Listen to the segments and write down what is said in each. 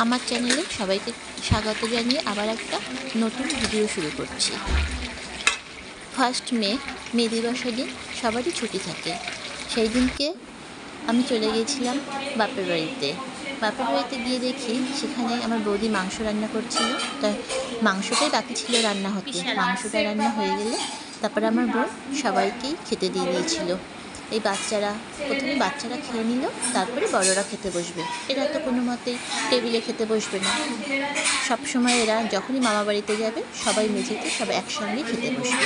আমার চ্যানেলে সবাইকে স্বাগত জানিয়ে আবার একটা নতুন ভিডিও শুরু করছি। 1 মে মে দিবসের দিন সবারই ছুটি থাকে। সেই দিনকে আমি চলে গিয়েছিলাম বাপের বাড়িতে। বাপের বাড়িতে গিয়ে দেখি সেখানে আমার বৌদি মাংস রান্না করছিল। তাই মাংসটাই বাকি ছিল রান্না হতে। মাংসটা রান্না হয়ে গেলে তারপরে আমার বোন সবাইকেই খেতে দিয়ে দিয়েছিল। এই প্রথমে বাচ্চারা খেয়ে নিল, তারপরে বড়রা খেতে বসবে। এরা তো কোনো মতেই টেবিলে খেতে বসবে না। সবসময় এরা যখনই মামা বাড়িতে যাবে সবাই মেঝেতে সবাই একসঙ্গে খেতে বসবে।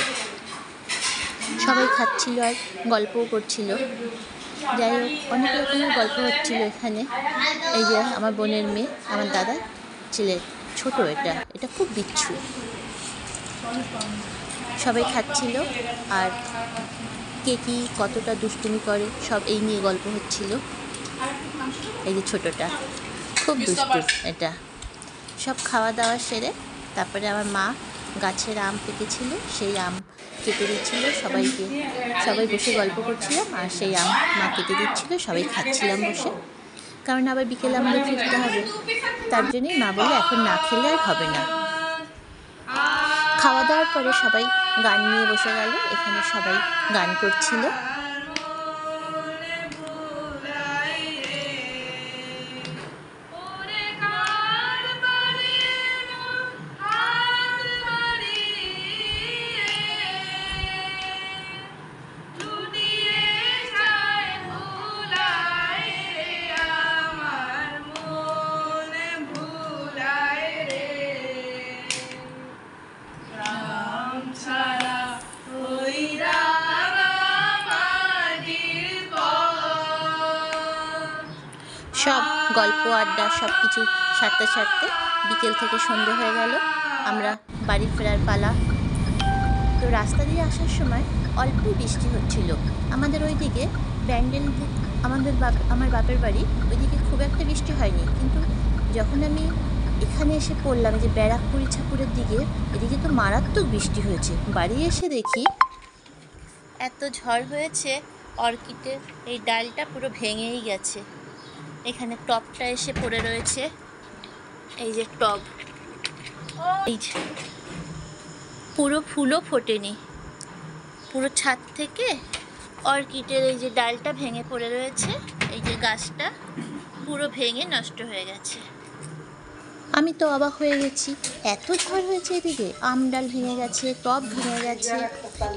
সবাই খাচ্ছিল আর গল্পও করছিল। যাই হোক, অনেক রকমের গল্প হচ্ছিল এখানে। এই যে আমার বোনের মেয়ে, আমার দাদা ছেলে ছোট, এটা খুব বিচ্ছু। সবাই খাচ্ছিল আর কে কী কতটা দুষ্টুমি করে সব এই নিয়ে গল্প হচ্ছিল। এই যে ছোটটা খুব দুষ্টু। এটা সব খাওয়া দাওয়া সেরে তারপরে আমার মা গাছের আম পেকেছিল, সেই আম কেটে দিচ্ছিল সবাইকে। সবাই বসে গল্প করছিলাম আর সেই আম মা কেটে দিচ্ছিল, সবাই খাচ্ছিলাম বসে। কারণ আবার বিকেলে আমাদের ফিরতে হবে, তার জন্যই মা বললো এখন না খেলে আর হবে না। খাওয়া দাওয়ার পরে সবাই গান নিয়ে বসে গেল। এখানে সবাই গান করছিল। সব গল্প আড্ডা সব কিছু সারতে সারতে বিকেল থেকে সন্ধে হয়ে গেল। আমরা বাড়ি ফেরার পালা। তো রাস্তা দিয়ে আসার সময় অল্পই বৃষ্টি হচ্ছিল। আমাদের ওইদিকে ব্যান্ডেল, আমার বাপের বাড়ি ওইদিকে খুব একটা বৃষ্টি হয়নি, কিন্তু যখন আমি এখানে এসে পড়লাম যে ব্যারাকপুর ইছাপুরের দিকে, এদিকে তো মারাত্মক বৃষ্টি হয়েছে। বাড়ি এসে দেখি এত ঝড় হয়েছে, অর্কিডের এই ডালটা পুরো ভেঙেই গেছে। এখানে টবটা এসে পড়ে রয়েছে। এই যে টব, এই যে পুরো ফুলও ফোটেনি। পুরো ছাদ থেকে অর্কিডের এই যে ডালটা ভেঙে পড়ে রয়েছে। এই যে গাছটা পুরো ভেঙে নষ্ট হয়ে গেছে। আমি তো অবাক হয়ে গেছি, এত ঝড় হয়েছে। এদিকে আম ডাল ভেঙে গেছে, টব ভেঙে গেছে।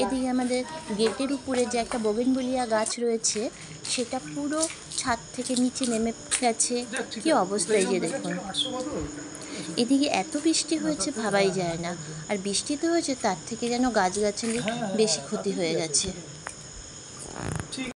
এদিকে আমাদের গেটের উপরে যে একটা বোগেনভেলিয়া গাছ রয়েছে, সেটা পুরো ছাদ থেকে নিচে নেমে গেছে। কি অবস্থা, এই যে দেখুন। এদিকে এত বৃষ্টি হয়েছে ভাবাই যায় না। আর বৃষ্টিতে হয়েছে তার থেকে যেন গাছগাছালি বেশি ক্ষতি হয়ে গেছে।